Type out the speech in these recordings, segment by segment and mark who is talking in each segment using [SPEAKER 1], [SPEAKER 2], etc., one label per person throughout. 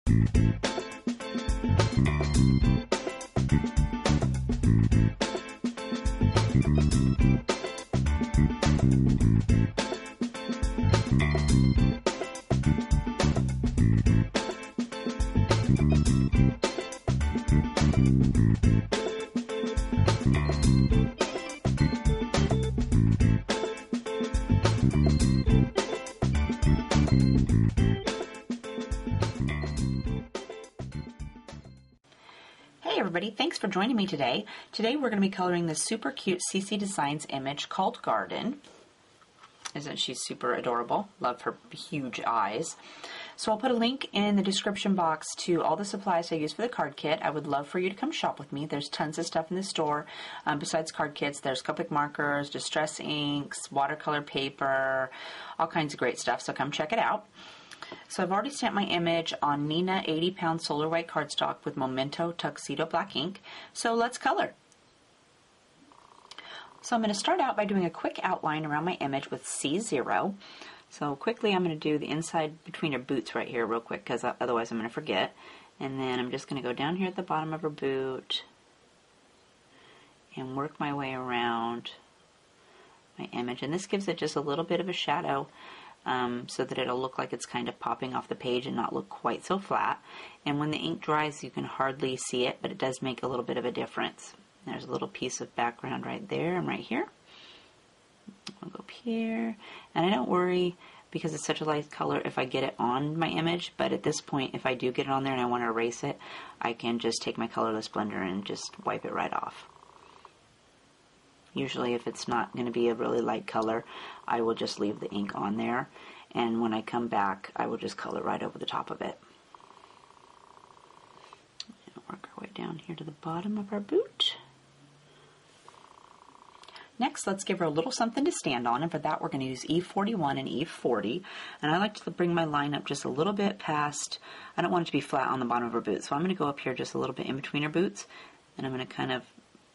[SPEAKER 1] Hey everybody, thanks for joining me today. Today we're going to be coloring this super cute CC Designs image called Garden. Isn't she super adorable? Love her huge eyes. So I'll put a link in the description box to all the supplies I use for the card kit. I would love for you to come shop with me. There's tons of stuff in the store. Besides card kits, there's Copic markers, distress inks, watercolor paper, all kinds of great stuff, so come check it out. So I've already stamped my image on Nina 80-pound solar white cardstock with Memento Tuxedo black ink. So let's color. So I'm going to start out by doing a quick outline around my image with C0. So quickly I'm going to do the inside between her boots right here real quick, because otherwise I'm going to forget. And then I'm just going to go down here at the bottom of her boot and work my way around my image. And this gives it just a little bit of a shadow, so that it'll look like it's kind of popping off the page and not look quite so flat. And when the ink dries, you can hardly see it, but it does make a little bit of a difference. There's a little piece of background right there and right here. I'll go up here, and I don't worry because it's such a light color if I get it on my image, but at this point, if I do get it on there and I want to erase it, I can just take my colorless blender and just wipe it right off. Usually if it's not going to be a really light color, I will just leave the ink on there, and when I come back, I will just color right over the top of it. And work our way down here to the bottom of our boot. Next, let's give her a little something to stand on, and for that we're going to use E41 and E40, and I like to bring my line up just a little bit past, I don't want it to be flat on the bottom of her boot, so I'm going to go up here just a little bit in between her boots, and I'm going to kind of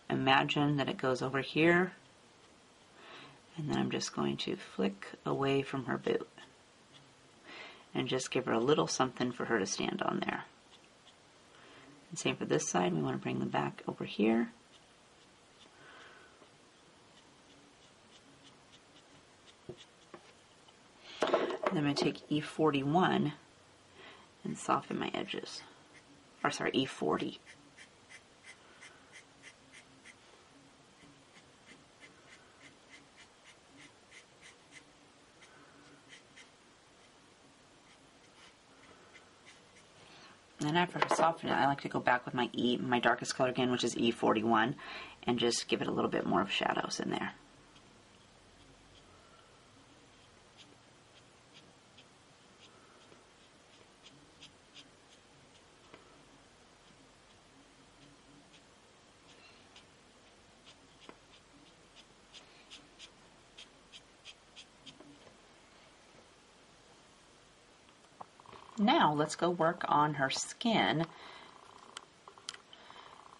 [SPEAKER 1] imagine that it goes over here, and then I'm just going to flick away from her boot and just give her a little something for her to stand on there. And same for this side, we want to bring them back over here. And then I'm going to take E41 and soften my edges, or sorry, E40. And after I soften it, I like to go back with my darkest color again, which is E41, and just give it a little bit more of shadows in there. Now let's go work on her skin,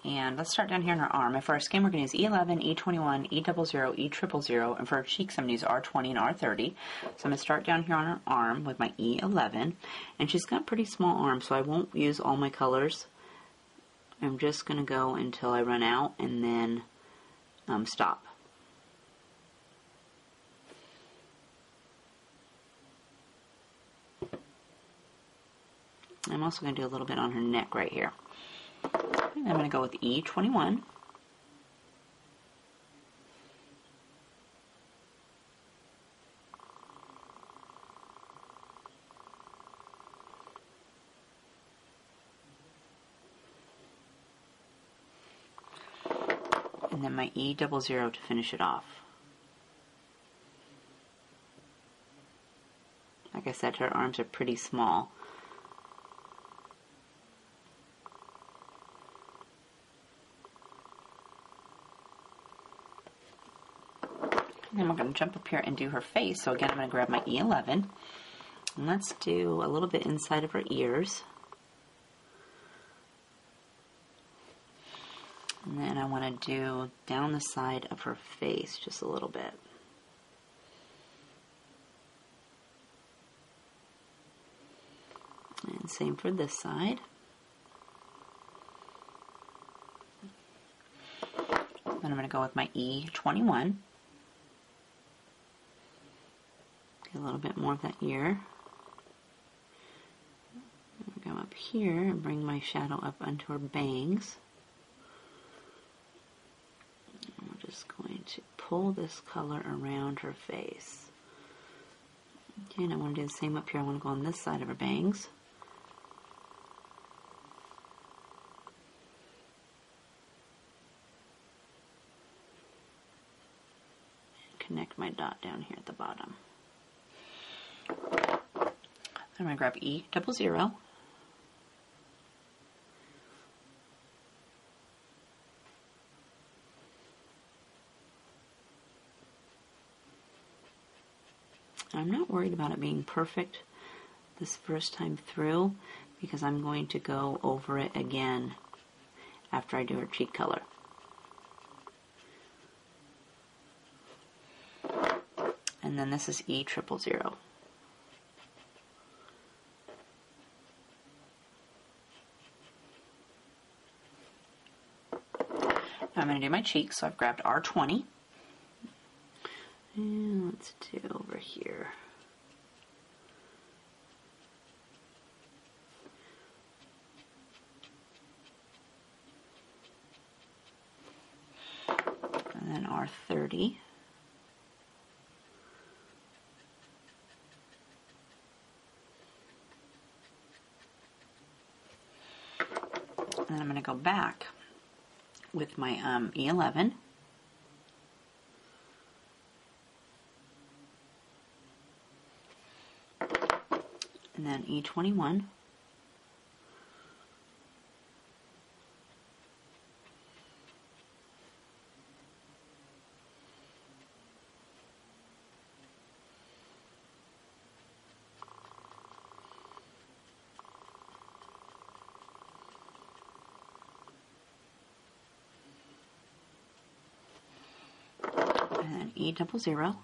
[SPEAKER 1] and let's start down here on her arm. And for our skin we're going to use E11, E21, E00, E000, and for her cheeks I'm going to use R20 and R30. So I'm going to start down here on her arm with my E11, and she's got pretty small arms, so I won't use all my colors. I'm just going to go until I run out and then stop. I'm also going to do a little bit on her neck right here. And I'm going to go with E21. And then my E00 to finish it off. Like I said, her arms are pretty small. And then we're going to jump up here and do her face. So again, I'm going to grab my E11. And let's do a little bit inside of her ears. And then I want to do down the side of her face just a little bit. And And same for this side. Then I'm going to go with my E21. Get a little bit more of that ear. Go up here and bring my shadow up onto her bangs. And we're just going to pull this color around her face. Okay, and I want to do the same up here. I want to go on this side of her bangs. And connect my dot down here at the bottom. I'm going to grab E00. I'm not worried about it being perfect this first time through because I'm going to go over it again after I do her cheek color. And then this is E000. Now I'm going to do my cheeks, so I've grabbed R20. And let's do over here. And then R30. And then I'm going to go back with my E11. And then E21. And then E00.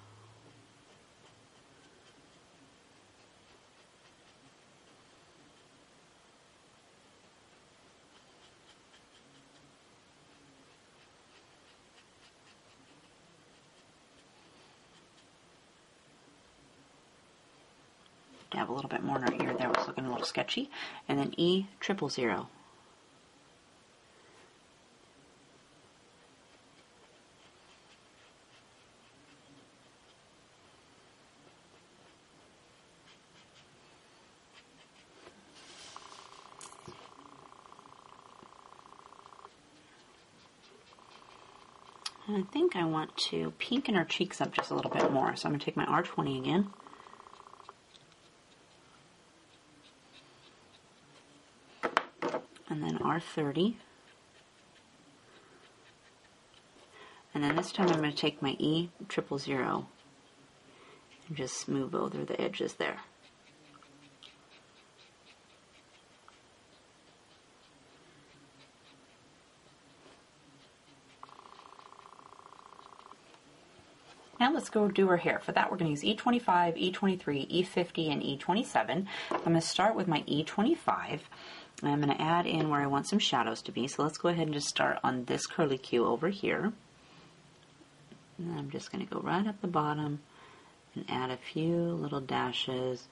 [SPEAKER 1] Dab a little bit more in our ear there, was looking a little sketchy. And then E000. And I think I want to pinken her cheeks up just a little bit more. So I'm going to take my R20 again. And then R30. And then this time I'm going to take my E000 and just smooth over the edges there. Now let's go do her hair. For that we're going to use E25, E23, E50, and E27. I'm going to start with my E25. And I'm going to add in where I want some shadows to be. So let's go ahead and just start on this curly Q over here. And I'm just going to go right up the bottom and add a few little dashes.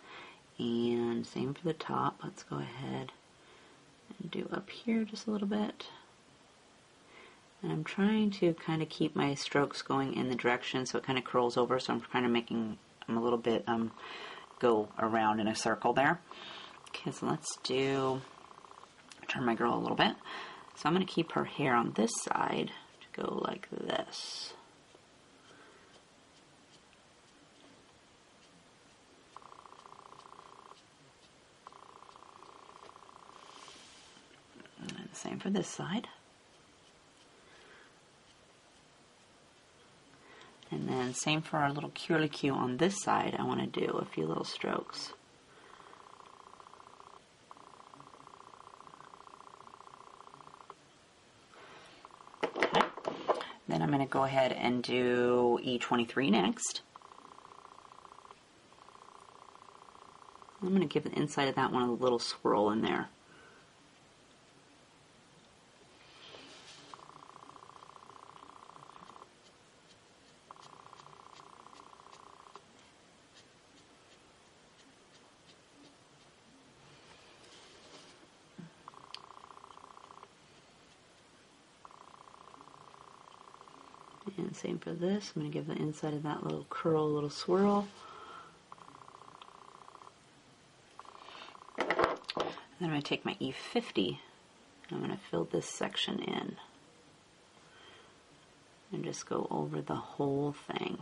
[SPEAKER 1] And same for the top. Let's go ahead and do up here just a little bit. And I'm trying to kind of keep my strokes going in the direction so it kind of curls over. So I'm kind of making them a little bit go around in a circle there. Okay, so let's turn my girl a little bit. So I'm going to keep her hair on this side to go like this. And the same for this side. And then same for our little curly Q on this side. I want to do a few little strokes. Okay. Then I'm going to go ahead and do E23 next. I'm going to give the inside of that one a little swirl in there. And same for this. I'm going to give the inside of that little curl a little swirl. And then I'm going to take my E50. I'm going to fill this section in. And just go over the whole thing.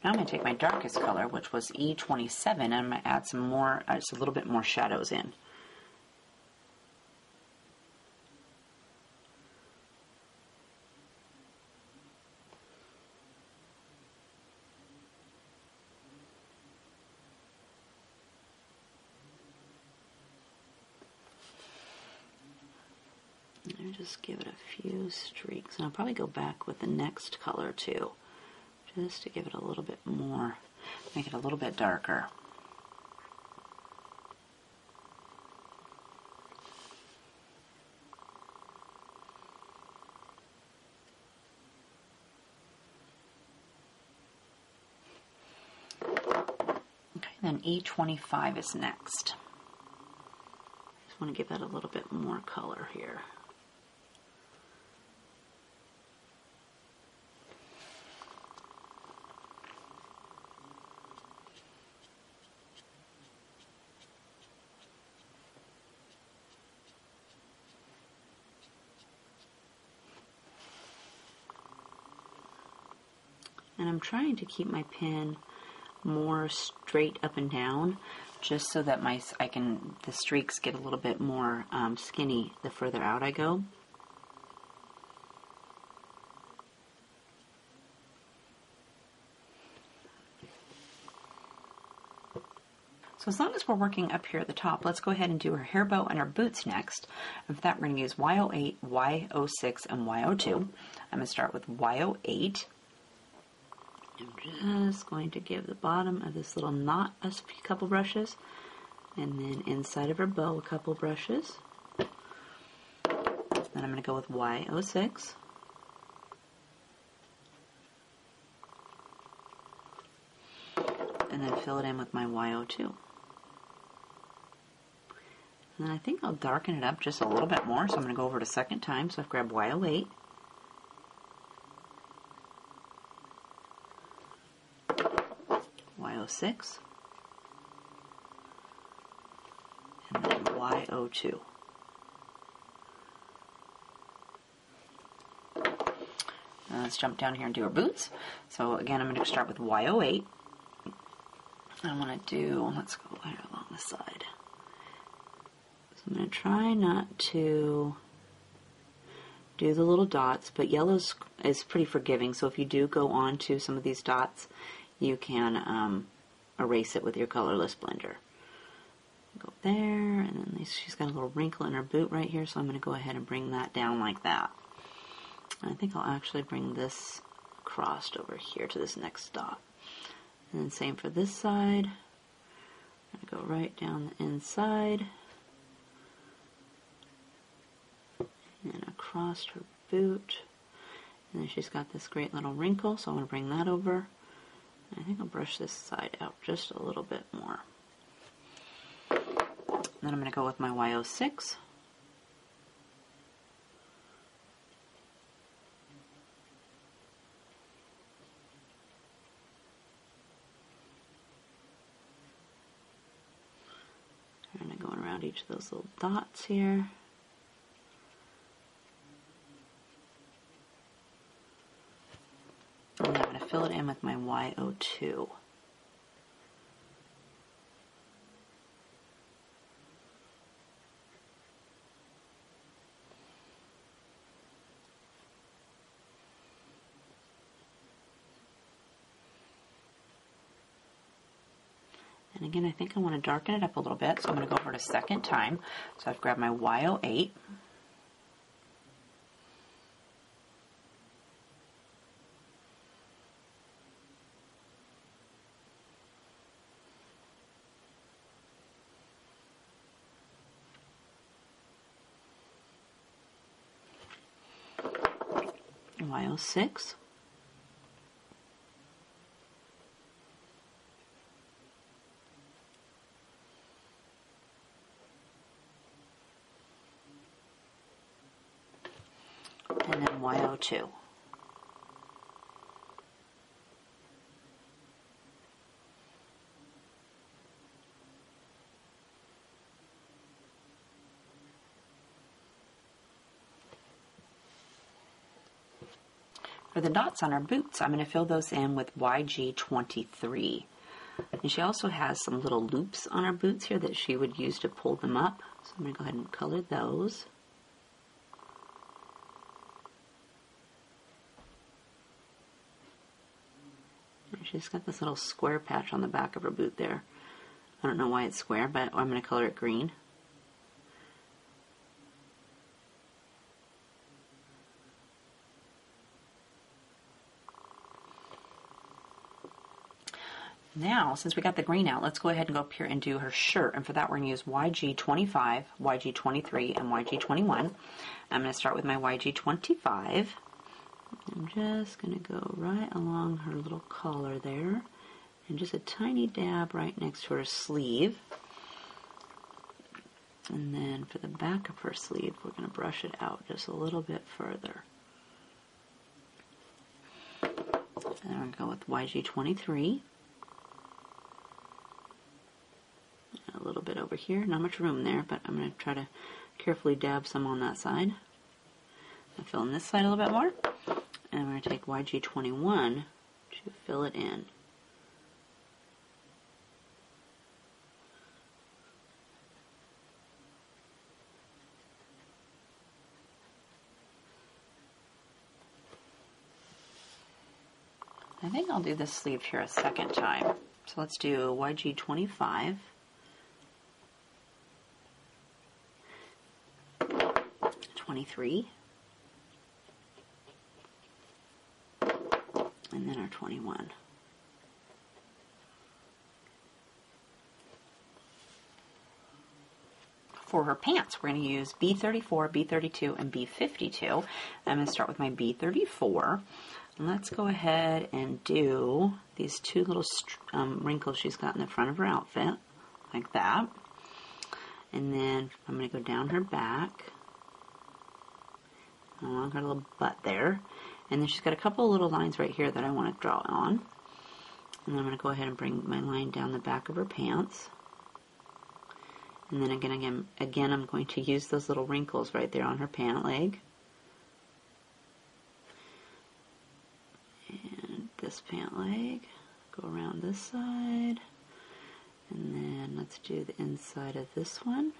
[SPEAKER 1] Now I'm going to take my darkest color, which was E27, and I'm going to add some more, just a little bit more shadows in. And just give it a few streaks, and I'll probably go back with the next color too, just to give it a little bit more, make it a little bit darker. Okay, then E25 is next. Just want to give that a little bit more color here. And I'm trying to keep my pen more straight up and down, just so that the streaks get a little bit more skinny the further out I go. So as long as we're working up here at the top, let's go ahead and do her hair bow and her boots next. And for that, we're going to use Y08, Y06, and Y02. I'm going to start with Y08. I'm just going to give the bottom of this little knot a couple brushes, and then inside of her bow a couple brushes. Then I'm going to go with Y06. And then fill it in with my Y02. And then I think I'll darken it up just a little bit more, so I'm going to go over it a second time. So I've grabbed Y08. Y06, and then Y02. Now let's jump down here and do our boots. So again, I'm going to start with Y08. I want to do, let's go here along the side. So I'm going to try not to do the little dots, but yellow is pretty forgiving, so if you do go on to some of these dots, you can erase it with your colorless blender. Go there, and then she's got a little wrinkle in her boot right here, so I'm going to go ahead and bring that down like that. And I think I'll actually bring this crossed over here to this next dot. And then same for this side. I'm going to go right down the inside and across her boot. And then she's got this great little wrinkle, so I'm going to bring that over. I think I'll brush this side out just a little bit more. And then I'm going to go with my Y06. Kind of going around each of those little dots here. And then I'm going to fill it in with my Y02. And And again, I think I want to darken it up a little bit, so I'm going to go over it a second time. So I've grabbed my Y08. Y06. And then Y02. For the dots on our boots, I'm going to fill those in with YG23. And she also has some little loops on her boots here that she would use to pull them up. So I'm going to go ahead and color those. She's got this little square patch on the back of her boot there. I don't know why it's square, but I'm going to color it green. Now, since we got the green out, let's go ahead and go up here and do her shirt. And for that, we're going to use YG25, YG23, and YG21. I'm going to start with my YG25. I'm just going to go right along her little collar there. And just a tiny dab right next to her sleeve. And then for the back of her sleeve, we're going to brush it out just a little bit further. And then we're going to go with YG23. A little bit over here, not much room there, but I'm going to try to carefully dab some on that side. I'm filling this side a little bit more, and I'm going to take YG21 to fill it in. I think I'll do this sleeve here a second time. So let's do YG25. 23, and then our 21. For her pants, we're going to use B34, B32, and B52. I'm going to start with my B34. And let's go ahead and do these two little wrinkles she's got in the front of her outfit, like that. And then I'm going to go down her back, along her little butt there. And then she's got a couple of little lines right here that I want to draw on. And I'm going to go ahead and bring my line down the back of her pants. And then again, I'm going to use those little wrinkles right there on her pant leg. And this pant leg, go around this side. And then let's do the inside of this one.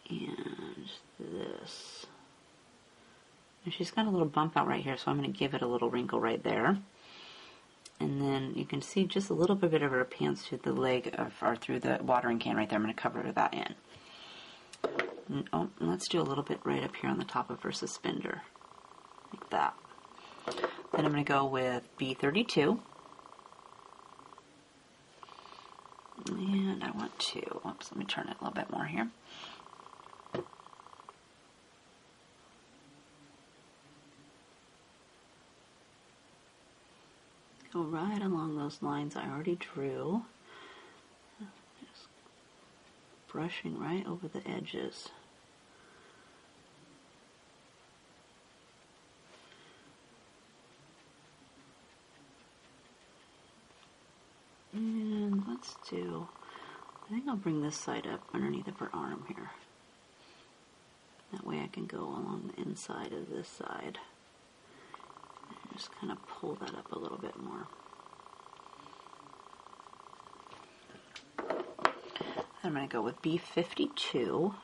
[SPEAKER 1] And this. And she's got a little bump out right here, so I'm going to give it a little wrinkle right there. And then you can see just a little bit of her pants to the leg or through the watering can right there. I'm going to cover that in. And let's do a little bit right up here on the top of her suspender, like that. Then I'm going to go with B32. And I want to, let me turn it a little bit more here. Go right along those lines I already drew. Just brushing right over the edges. And let's do, I think I'll bring this side up underneath of her arm here. That way I can go along the inside of this side. And just kind of pull that up a little bit more. I'm going to go with B52.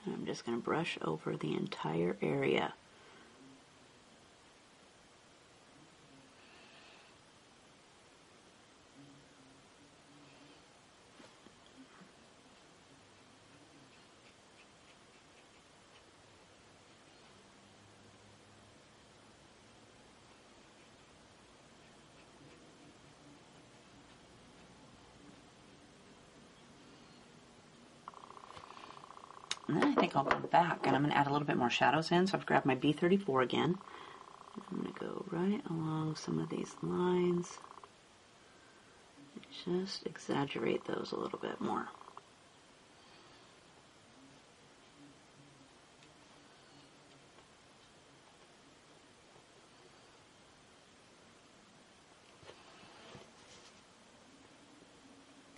[SPEAKER 1] And I'm just going to brush over the entire area. And then I think I'll go back and I'm going to add a little bit more shadows in. So I've grabbed my B34 again. I'm going to go right along some of these lines. Just exaggerate those a little bit more.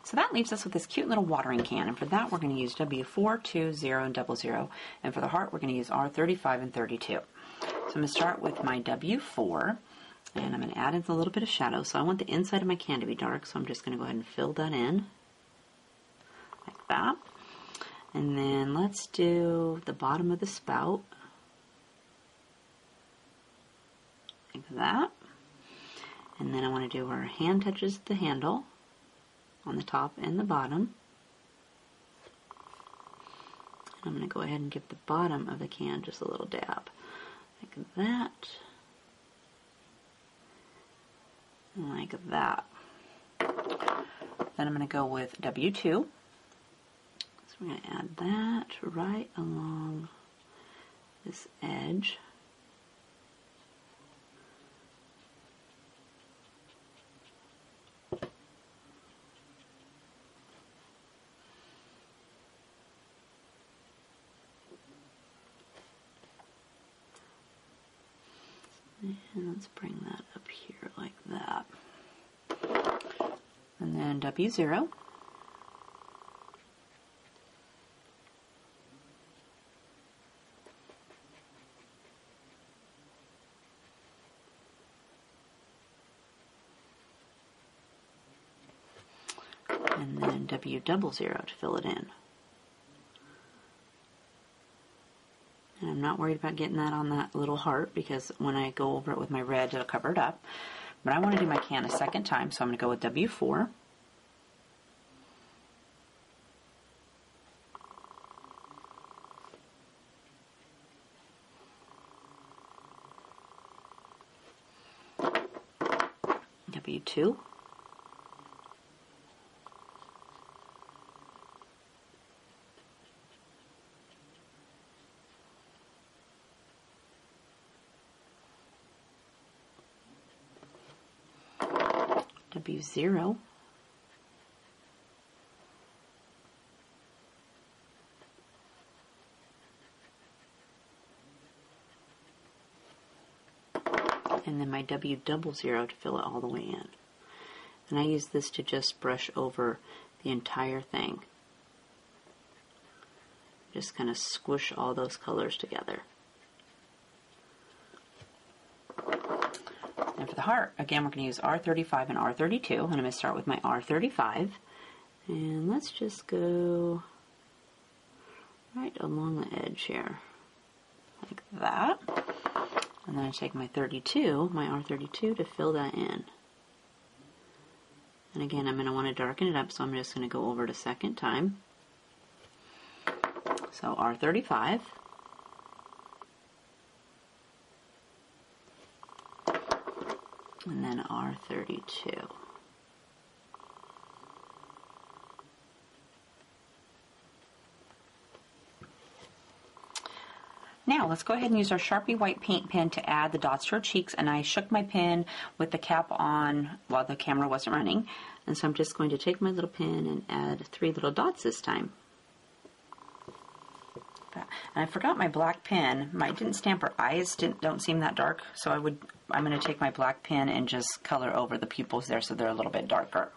[SPEAKER 1] So that leaves us with this cute little watering can, and for that we're going to use W4, 2, 0, and 00, and for the heart we're going to use R35 and 32. So I'm going to start with my W4, and I'm going to add in a little bit of shadow. So I want the inside of my can to be dark, so I'm just going to go ahead and fill that in, like that. And then let's do the bottom of the spout, like that. And then I want to do where our hand touches the handle, on the top and the bottom. I'm going to go ahead and give the bottom of the can just a little dab, like that, and like that. Then I'm going to go with W2. So we're going to add that right along this edge. And let's bring that up here like that. And then W0. And then W00 to fill it in. And I'm not worried about getting that on that little heart because when I go over it with my red, it'll cover it up. But I want to do my can a second time, so I'm going to go with W4. W2. W0. And then my W00 to fill it all the way in. And I use this to just brush over the entire thing. Just kind of squish all those colors together. And for the heart, again, we're going to use R35 and R32. And I'm going to start with my R35. And let's just go right along the edge here, like that. And then I take my 32, my R32, to fill that in. And again, I'm going to want to darken it up, so I'm just going to go over it a second time. So R35. And then R32. Now let's go ahead and use our Sharpie white paint pen to add the dots to our cheeks, and I shook my pen with the cap on while the camera wasn't running. And so I'm just going to take my little pen and add 3 little dots this time. And I forgot my black pen. I didn't stamp her eyes, don't seem that dark, so I'm going to take my black pen and just color over the pupils there so they're a little bit darker.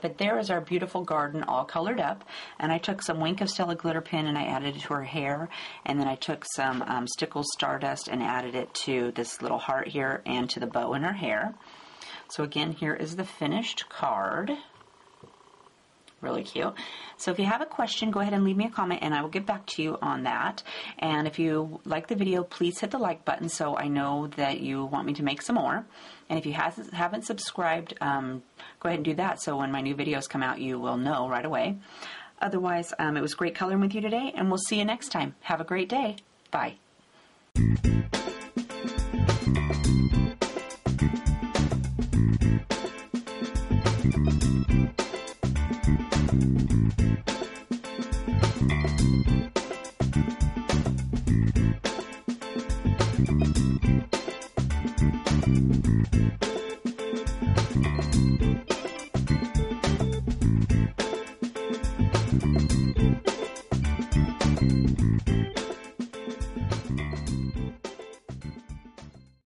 [SPEAKER 1] But there is our beautiful garden all colored up, and I took some Wink of Stella glitter pen and I added it to her hair, and then I took some Stickles Stardust and added it to this little heart here and to the bow in her hair. So again, here is the finished card. Really cute. So if you have a question, go ahead and leave me a comment and I will get back to you on that. And if you like the video, please hit the like button so I know that you want me to make some more. And if you haven't subscribed, go ahead and do that so when my new videos come out, you will know right away. Otherwise, it was great coloring with you today, and we'll see you next time. Have a great day. Bye.